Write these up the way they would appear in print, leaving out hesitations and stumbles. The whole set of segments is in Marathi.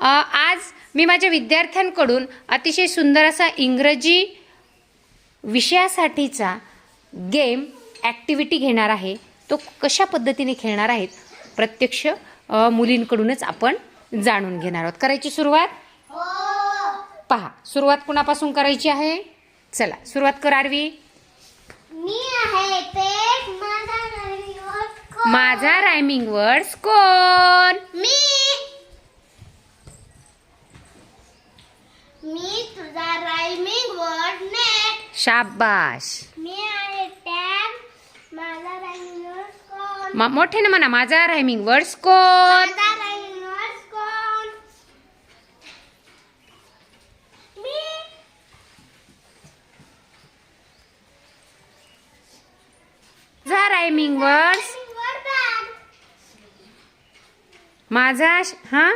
आज मी माझ्या विद्यार्थ्यांकडून अतिशय सुंदर असा इंग्रजी विषयासाठीचा गेम ॲक्टिव्हिटी घेणार आहे. तो कशा पद्धतीने खेळणार आहेत प्रत्यक्ष मुलींकडूनच आपण जाणून घेणार आहोत. करायची सुरुवात? पहा, सुरुवात कुणापासून करायची आहे? चला सुरुवात कर आरवी. मी आहे पेट. माझा रायमिंग वर्ड्स कोण? मी तुझा रायमिंग वर्ड नेट. शाबाश. मी आहे टॅग. माझा रायमिंग वर्ड कोण? मोठ्याने म्हणा, माझा रायमिंग वर्ड्स कोण? माझा रायमिंग वर्ड कोण? मी. माझा रायमिंग वर्ड्स. माझा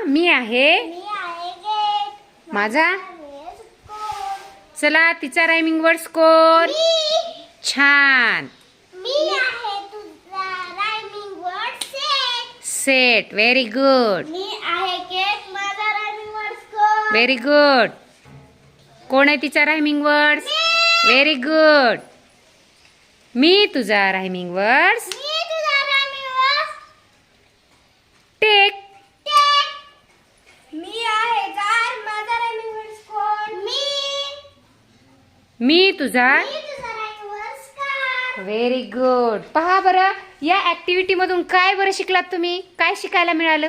मी आहे. मी आहे गेट. माझा. कोण? चला तिचा रायमिंग वर्ड्स कोण? छान. मी आहे तुझा rhyming word set. Set. Very good. मी आहे गेट. माझा रायमिंग वर्ड कोण? Very good. कोण आहे तिचा रायमिंग वर्ड्स? Very good. मी तुझा रायमिंग वर्ड्स. मी तुझा रायमिंग वर्ड टेक. मी आहे कार. माझा रायमिंग वर्ड कोण? मी तुझा. मी तुझा rhyming word car. Very good. पहा बरं, या ऍक्टिव्हिटी मधून काय बरं शिकलात तुम्ही? काय शिकायला मिळालं?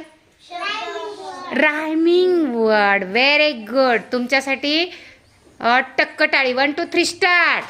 Rhyming word. Very good. तुमच्यासाठी टक्क टाळी. 1 2 3 स्टार्ट.